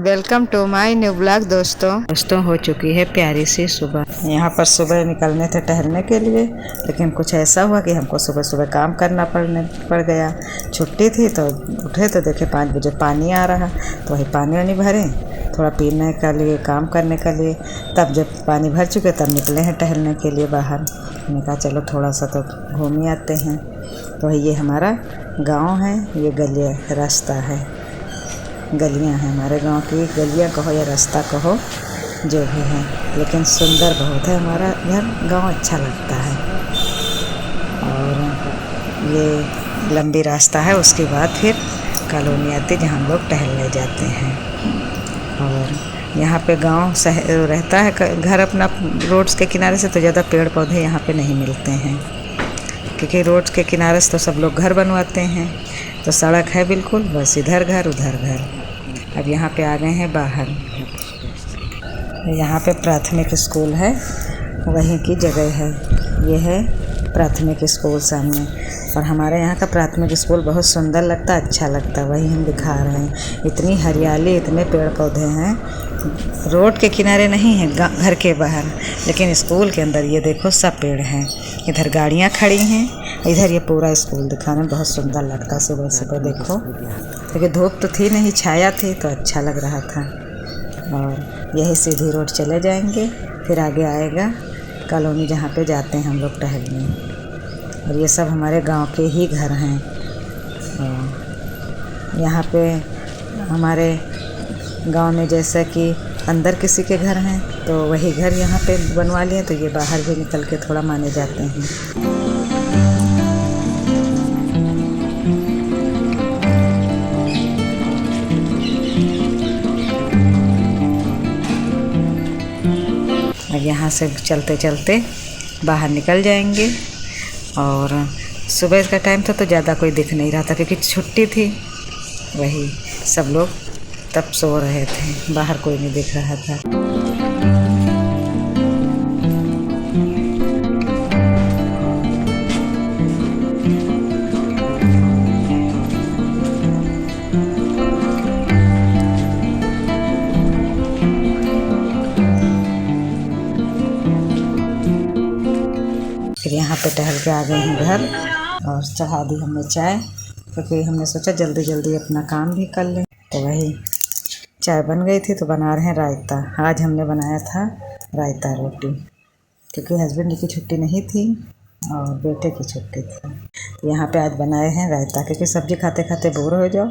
Welcome to my new blog. दोस्तों हो चुकी है प्यारी सी सुबह। यहाँ पर सुबह निकलने थे टहलने के लिए, लेकिन कुछ ऐसा हुआ कि हमको सुबह सुबह काम करना पड़ गया। छुट्टी थी तो उठे तो देखे 5 बजे पानी आ रहा, तो वही पानी वानी भरे थोड़ा पीने के लिए, काम करने के लिए। तब जब पानी भर चुके तब निकले हैं टहलने के लिए बाहर। मैंने कहा चलो थोड़ा सा तो घूम ही आते हैं। तो ये हमारा गाँव है, ये गली रास्ता है, गलियां हैं हमारे गांव की। गलियां कहो या रास्ता कहो जो भी है, लेकिन सुंदर बहुत है हमारा घर, गांव अच्छा लगता है। और ये लंबी रास्ता है, उसके बाद फिर कॉलोनी आती जहाँ हम लोग टहलने जाते हैं। और यहाँ पे गांव रहता है घर अपना रोड्स के किनारे से, तो ज़्यादा पेड़ पौधे यहाँ पे नहीं मिलते हैं, क्योंकि रोड्स के किनारे से तो सब लोग घर बनवाते हैं। तो सड़क है बिल्कुल, बस इधर घर उधर घर। अब यहाँ पे आ गए हैं बाहर। यहाँ पे प्राथमिक स्कूल है, वहीं की जगह है। ये है प्राथमिक स्कूल सामने। और हमारे यहाँ का प्राथमिक स्कूल बहुत सुंदर लगता है, अच्छा लगता है, वही हम दिखा रहे हैं। इतनी हरियाली, इतने पेड़ पौधे हैं। रोड के किनारे नहीं है, घर के बाहर, लेकिन स्कूल के अंदर ये देखो सब पेड़ हैं। इधर गाड़ियाँ खड़ी हैं, इधर ये पूरा स्कूल दिखाने में बहुत सुंदर लगता है। सुबह सुबह देखो, क्योंकि धूप तो थी नहीं, छाया थी तो अच्छा लग रहा था। और यही सीधी रोड चले जाएंगे, फिर आगे आएगा कॉलोनी जहाँ पे जाते हैं हम लोग टहलने। और ये सब हमारे गांव के ही घर हैं। यहाँ पे हमारे गांव में जैसा कि अंदर किसी के घर हैं, तो वही घर यहाँ पे बनवा लिए, तो ये बाहर भी निकल के थोड़ा माने जाते हैं। यहाँ से चलते चलते बाहर निकल जाएंगे। और सुबह का टाइम था तो ज़्यादा कोई दिख नहीं रहा था, क्योंकि छुट्टी थी, वही सब लोग तब सो रहे थे, बाहर कोई नहीं दिख रहा था। फिर यहाँ पे टहल के आ गए हैं घर, और चढ़ा दी हमने चाय, क्योंकि हमने सोचा जल्दी जल्दी अपना काम भी कर लें। तो वही चाय बन गई थी, तो बना रहे हैं रायता। आज हमने बनाया था रायता रोटी, क्योंकि हस्बैंड की छुट्टी नहीं थी और बेटे की छुट्टी थी। तो यहाँ पे आज बनाए हैं रायता, क्योंकि सब्ज़ी खाते खाते बोर हो जाओ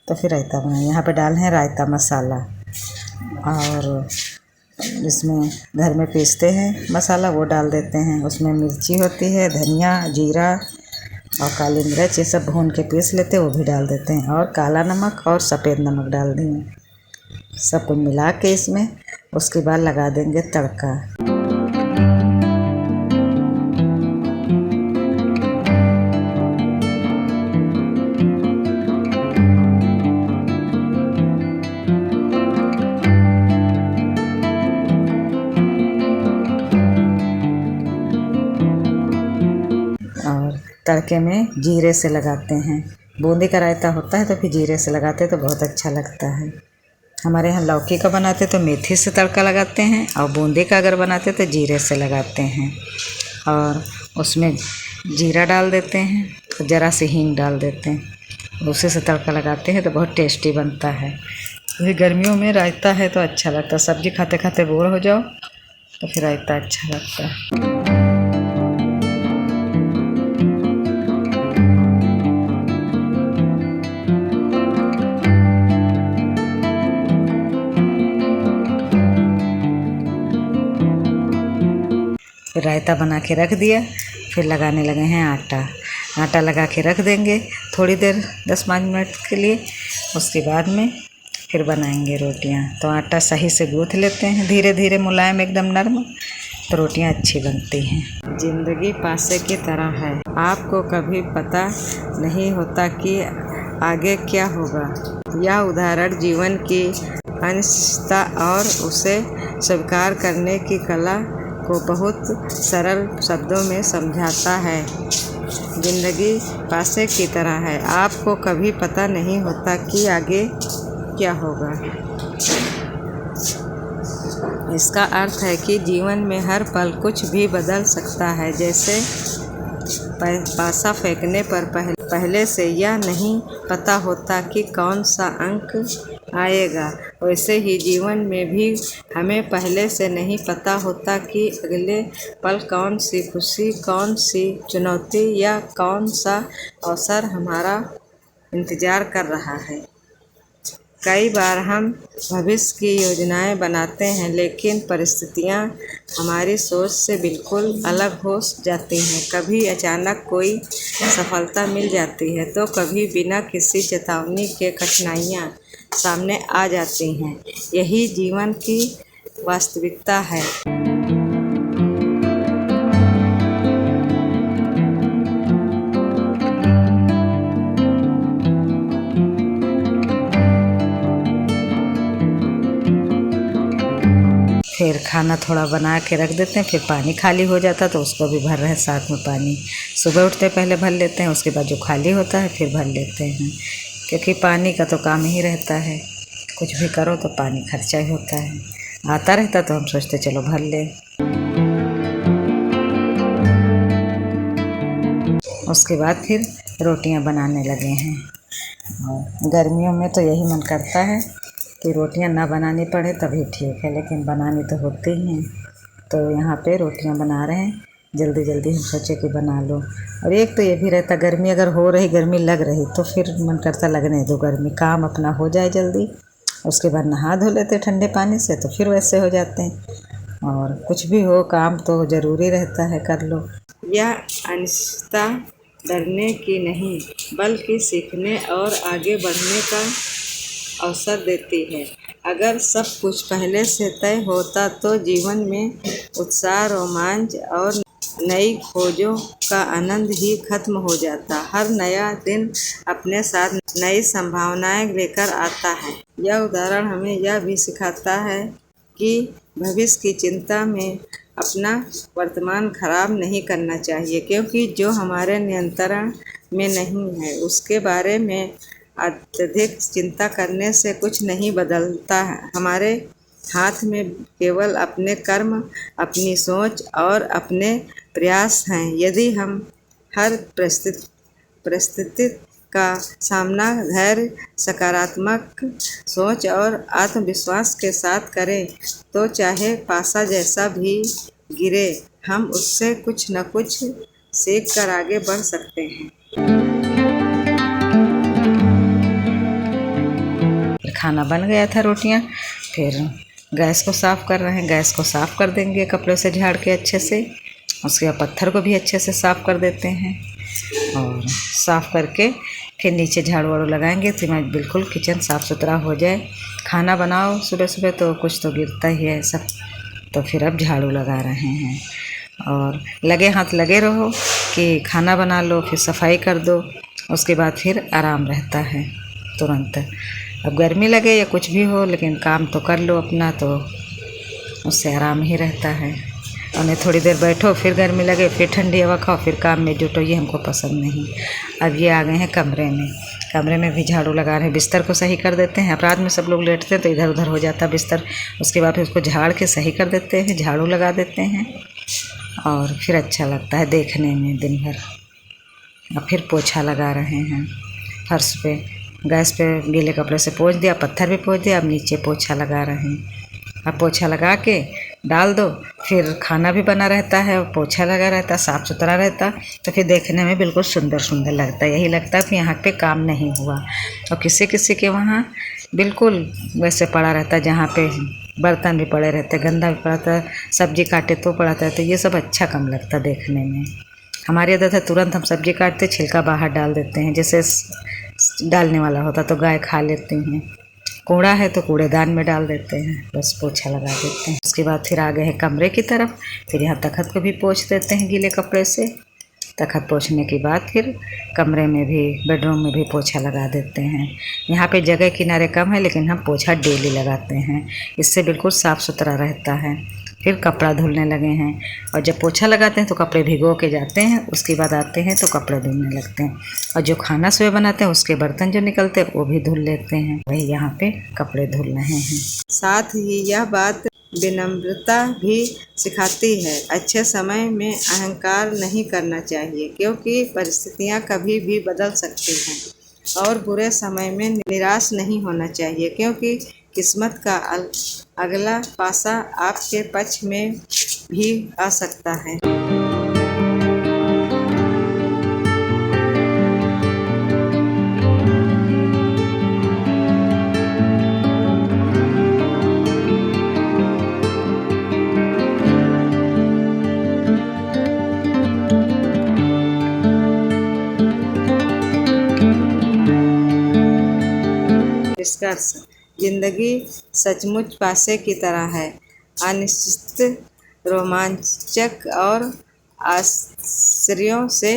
तो फिर रायता बनाए। यहाँ पे डाल हैं रायता मसाला, और इसमें घर में पीसते हैं मसाला, वो डाल देते हैं। उसमें मिर्ची होती है, धनिया, जीरा और काली मिर्च, ये सब भून के पीस लेते हैं, वो भी डाल देते हैं। और काला नमक और सफ़ेद नमक डाल देंगे, सब कुछ मिला के इसमें। उसके बाद लगा देंगे तड़का। तड़के में जीरे से लगाते हैं। बूंदी का रायता होता है तो फिर जीरे से लगाते हैं तो बहुत अच्छा लगता है। हमारे यहाँ लौकी का बनाते तो मेथी से तड़का लगाते हैं, और बूंदी का अगर बनाते तो जीरे से लगाते हैं। और उसमें जीरा डाल देते हैं, तो ज़रा सी हींग डाल देते हैं, उसी से तड़का लगाते हैं तो बहुत टेस्टी बनता है। क्योंकि गर्मियों में रायता है तो अच्छा लगता है, सब्ज़ी खाते खाते बोर हो जाओ तो फिर रायता अच्छा लगता है। फिर रायता बना के रख दिया, फिर लगाने लगे हैं आटा लगा के रख देंगे थोड़ी देर, 10-5 मिनट के लिए। उसके बाद में फिर बनाएंगे रोटियां। तो आटा सही से गूँथ लेते हैं, धीरे धीरे मुलायम, एकदम नरम, तो रोटियां अच्छी बनती हैं। ज़िंदगी पासे की तरह है, आपको कभी पता नहीं होता कि आगे क्या होगा। यह उदाहरण जीवन की अनिश्चितता और उसे स्वीकार करने की कला को बहुत सरल शब्दों में समझाता है। ज़िंदगी पासे की तरह है, आपको कभी पता नहीं होता कि आगे क्या होगा। इसका अर्थ है कि जीवन में हर पल कुछ भी बदल सकता है। जैसे पासा फेंकने पर पहले से यह नहीं पता होता कि कौन सा अंक आएगा, वैसे ही जीवन में भी हमें पहले से नहीं पता होता कि अगले पल कौन सी खुशी, कौन सी चुनौती या कौन सा अवसर हमारा इंतज़ार कर रहा है। कई बार हम भविष्य की योजनाएं बनाते हैं, लेकिन परिस्थितियां हमारी सोच से बिल्कुल अलग हो जाती हैं। कभी अचानक कोई सफलता मिल जाती है, तो कभी बिना किसी चेतावनी के कठिनाइयां सामने आ जाती हैं। यही जीवन की वास्तविकता है। फिर खाना थोड़ा बना के रख देते हैं, फिर पानी खाली हो जाता है तो उसको भी भर रहे हैं साथ में पानी। सुबह उठते पहले भर लेते हैं, उसके बाद जो खाली होता है फिर भर लेते हैं, क्योंकि पानी का तो काम ही रहता है। कुछ भी करो तो पानी खर्चा ही होता है। आता रहता तो हम सोचते चलो भर ले। उसके बाद फिर रोटियां बनाने लगे हैं। और गर्मियों में तो यही मन करता है कि रोटियां ना बनानी पड़े तभी ठीक है, लेकिन बनानी तो होती ही हैं। तो यहाँ पे रोटियां बना रहे हैं, जल्दी जल्दी हम सोचे कि बना लो। और एक तो ये भी रहता, गर्मी अगर हो रही, गर्मी लग रही तो फिर मन करता लगने दो गर्मी, काम अपना हो जाए जल्दी। उसके बाद नहा धो लेते ठंडे पानी से तो फिर वैसे हो जाते हैं। और कुछ भी हो, काम तो ज़रूरी रहता है, कर लो। यह अनिश्चितता डरने की नहीं, बल्कि सीखने और आगे बढ़ने का अवसर देती है। अगर सब कुछ पहले से तय होता तो जीवन में उत्साह, रोमांच और नई खोजों का आनंद ही खत्म हो जाता। हर नया दिन अपने साथ नई संभावनाएं लेकर आता है। यह उदाहरण हमें यह भी सिखाता है कि भविष्य की चिंता में अपना वर्तमान खराब नहीं करना चाहिए, क्योंकि जो हमारे नियंत्रण में नहीं है उसके बारे में अत्यधिक चिंता करने से कुछ नहीं बदलता है। हमारे हाथ में केवल अपने कर्म, अपनी सोच और अपने प्रयास हैं। यदि हम हर परिस्थिति का सामना धैर्य, सकारात्मक सोच और आत्मविश्वास के साथ करें, तो चाहे पासा जैसा भी गिरे, हम उससे कुछ न कुछ सीख कर आगे बढ़ सकते हैं। खाना बन गया था, रोटियां। फिर गैस को साफ़ कर रहे हैं। गैस को साफ़ कर देंगे कपड़े से झाड़ के अच्छे से। उसके बाद पत्थर को भी अच्छे से साफ़ कर देते हैं और साफ़ करके फिर नीचे झाड़ू वाड़ू लगाएंगे तो मैं बिल्कुल किचन साफ़ सुथरा हो जाए। खाना बनाओ सुबह सुबह तो कुछ तो गिरता ही है सब, तो फिर अब झाड़ू लगा रहे हैं। और लगे हाथ लगे रहो कि खाना बना लो, फिर सफाई कर दो, उसके बाद फिर आराम रहता है तुरंत। अब गर्मी लगे या कुछ भी हो, लेकिन काम तो कर लो अपना, तो उससे आराम ही रहता है। और नहीं थोड़ी देर बैठो, फिर गर्मी लगे, फिर ठंडी हवा खाओ, फिर काम में जुटो, ये हमको पसंद नहीं। अब ये आ गए हैं कमरे में। कमरे में भी झाड़ू लगा रहे हैं, बिस्तर को सही कर देते हैं। अपराध में सब लोग लेटते हैं तो इधर उधर हो जाता है बिस्तर। उसके बाद फिर उसको झाड़ के सही कर देते हैं, झाड़ू लगा देते हैं और फिर अच्छा लगता है देखने में दिन भर। अब फिर पोछा लगा रहे हैं फर्श पे। गैस पे गीले कपड़े से पोंछ दिया, पत्थर भी पोंछ दिया, अब नीचे पोछा लगा रहे हैं। अब पोछा लगा के डाल दो, फिर खाना भी बना रहता है और पोछा लगा रहता, साफ़ सुथरा रहता, तो फिर देखने में बिल्कुल सुंदर सुंदर लगता है। यही लगता है कि यहाँ पे काम नहीं हुआ। और किसी किसी के वहाँ बिल्कुल वैसे पड़ा रहता, जहाँ पे बर्तन भी पड़े रहते, गंदा भी पड़ा था, सब्जी काटे तो पड़ा था, तो ये सब अच्छा कम लगता देखने में। हमारी आदत है तुरंत हम सब्जी काटते छिलका बाहर डाल देते हैं, जैसे डालने वाला होता तो गाय खा लेती हैं। कूड़ा है तो कूड़ेदान में डाल देते हैं, बस पोछा लगा देते हैं। उसके बाद फिर आ गए हैं कमरे की तरफ। फिर यहाँ तखत को भी पोंछ देते हैं गीले कपड़े से। तखत पोंछने के बाद फिर कमरे में भी, बेडरूम में भी पोछा लगा देते हैं। यहाँ पे जगह किनारे कम है, लेकिन हम पोछा डेली लगाते हैं, इससे बिल्कुल साफ़ सुथरा रहता है। फिर कपड़ा धुलने लगे हैं। और जब पोछा लगाते हैं तो कपड़े भिगो के जाते हैं, उसके बाद आते हैं तो कपड़े धुलने लगते हैं। और जो खाना सुबह बनाते हैं उसके बर्तन जो निकलते हैं वो भी धुल लेते हैं। वही यहाँ पे कपड़े धुल रहे हैं। साथ ही यह बात विनम्रता भी सिखाती है। अच्छे समय में अहंकार नहीं करना चाहिए, क्योंकि परिस्थितियाँ कभी भी बदल सकती हैं। और बुरे समय में निराश नहीं होना चाहिए, क्योंकि किस्मत का अगला पासा आपके पक्ष में भी आ सकता है। निष्कर्ष: जिंदगी सचमुच पासे की तरह है, अनिश्चित, रोमांचक और आश्चर्यों से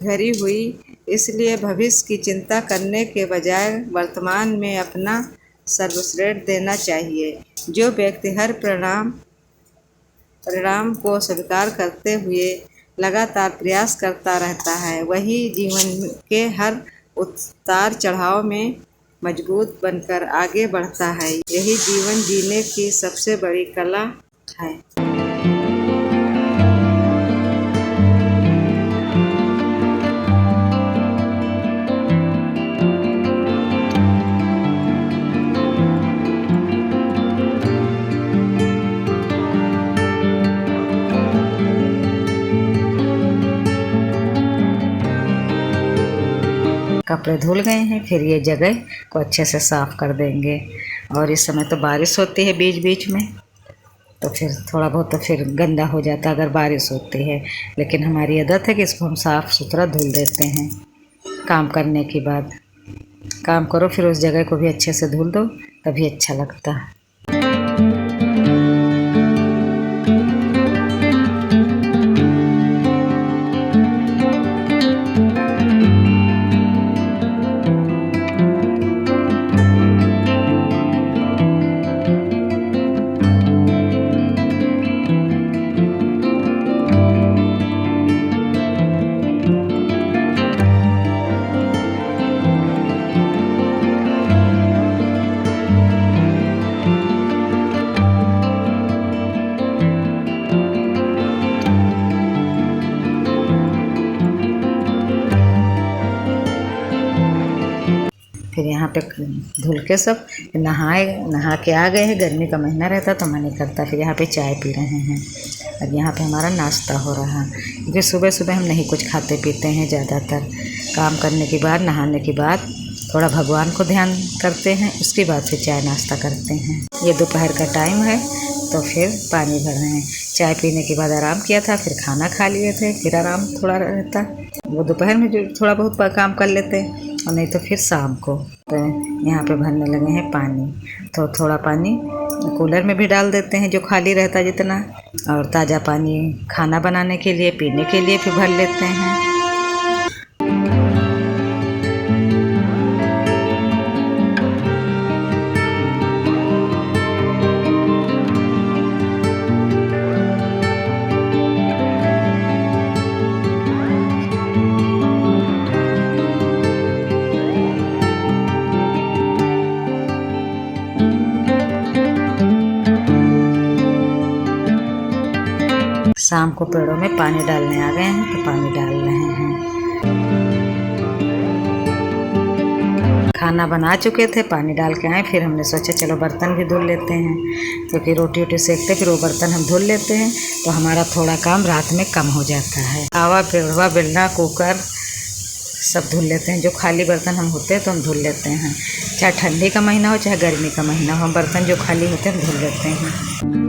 भरी हुई। इसलिए भविष्य की चिंता करने के बजाय वर्तमान में अपना सर्वश्रेष्ठ देना चाहिए। जो व्यक्ति हर परिणाम को स्वीकार करते हुए लगातार प्रयास करता रहता है, वही जीवन के हर उतार चढ़ाव में मजबूत बनकर आगे बढ़ता है। यही जीवन जीने की सबसे बड़ी कला है। कपड़े धुल गए हैं, फिर ये जगह को अच्छे से साफ़ कर देंगे। और इस समय तो बारिश होती है बीच बीच में, तो फिर थोड़ा बहुत तो फिर गंदा हो जाता है अगर बारिश होती है। लेकिन हमारी आदत है कि इसको हम साफ़ सुथरा धुल देते हैं। काम करने के बाद काम करो, फिर उस जगह को भी अच्छे से धुल दो, तभी अच्छा लगता है। फिर यहाँ पे धुल के सब नहा के आ गए हैं। गर्मी का महीना रहता तो मन नहीं करता। फिर यहाँ पे चाय पी रहे हैं। अब यहाँ पे हमारा नाश्ता हो रहा है, क्योंकि सुबह सुबह हम नहीं कुछ खाते पीते हैं ज़्यादातर। काम करने के बाद, नहाने के बाद थोड़ा भगवान को ध्यान करते हैं, उसके बाद फिर चाय नाश्ता करते हैं। ये दोपहर का टाइम है तो फिर पानी भर रहे हैं। चाय पीने के बाद आराम किया था, फिर खाना खा लिए थे, फिर आराम थोड़ा रहता। वो दोपहर में जो थोड़ा बहुत काम कर लेते, और नहीं तो फिर शाम को। तो यहाँ पे भरने लगे हैं पानी। तो थोड़ा पानी कूलर में भी डाल देते हैं जो खाली रहता जितना, और ताज़ा पानी खाना बनाने के लिए, पीने के लिए फिर भर लेते हैं। शाम को पेड़ों में पानी डालने आ गए हैं, तो पानी डाल रहे हैं। खाना बना चुके थे, पानी डाल के आए, फिर हमने सोचा चलो बर्तन भी धुल लेते हैं, क्योंकि रोटी वोटी सेकते फिर वो बर्तन हम धुल लेते हैं, तो हमारा थोड़ा काम रात में कम हो जाता है। तावा, पेड़वा, बेलना, कुकर सब धुल लेते हैं। जो खाली बर्तन हम होते हैं तो हम धुल लेते हैं। चाहे ठंडी का महीना हो चाहे गर्मी का महीना हो, हम बर्तन जो खाली होते हैं हम धुल लेते हैं।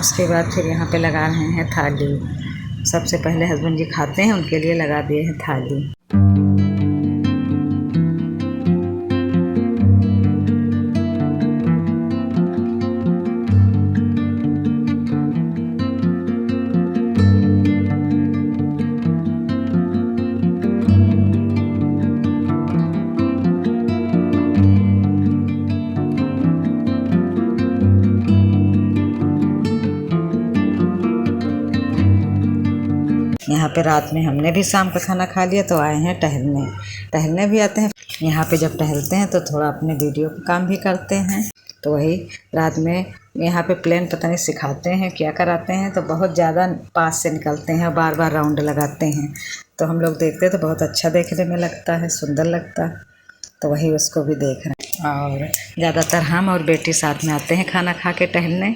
उसके बाद फिर यहाँ पे लगा रहे हैं थाली। सबसे पहले हस्बैंड जी खाते हैं, उनके लिए लगा दिए हैं थाली। यहाँ पे रात में हमने भी शाम का खाना खा लिया तो आए हैं टहलने भी आते हैं। यहाँ पे जब टहलते हैं तो थोड़ा अपने वीडियो का काम भी करते हैं। तो वही रात में यहाँ पे प्लेन पता नहीं सिखाते हैं क्या कराते हैं, तो बहुत ज़्यादा पास से निकलते हैं, बार बार राउंड लगाते हैं। तो हम लोग देखते तो बहुत अच्छा देखने में लगता है, सुंदर लगता है। तो वही उसको भी देख रहे हैं। और ज़्यादातर हम और बेटी साथ में आते हैं खाना खा के टहलने,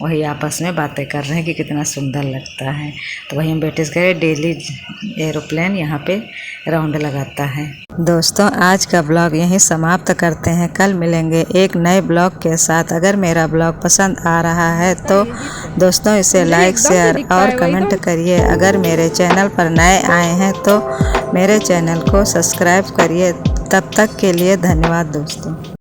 वही आपस में बातें कर रहे हैं कि कितना सुंदर लगता है। तो वही हम बेटी से कह रहे डेली एरोप्लेन यहाँ पे राउंड लगाता है। दोस्तों आज का ब्लॉग यहीं समाप्त करते हैं, कल मिलेंगे एक नए ब्लॉग के साथ। अगर मेरा ब्लॉग पसंद आ रहा है तो दोस्तों इसे लाइक शेयर और कमेंट करिए। अगर मेरे चैनल पर नए आए हैं तो मेरे चैनल को सब्सक्राइब करिए। तब तक के लिए धन्यवाद दोस्तों।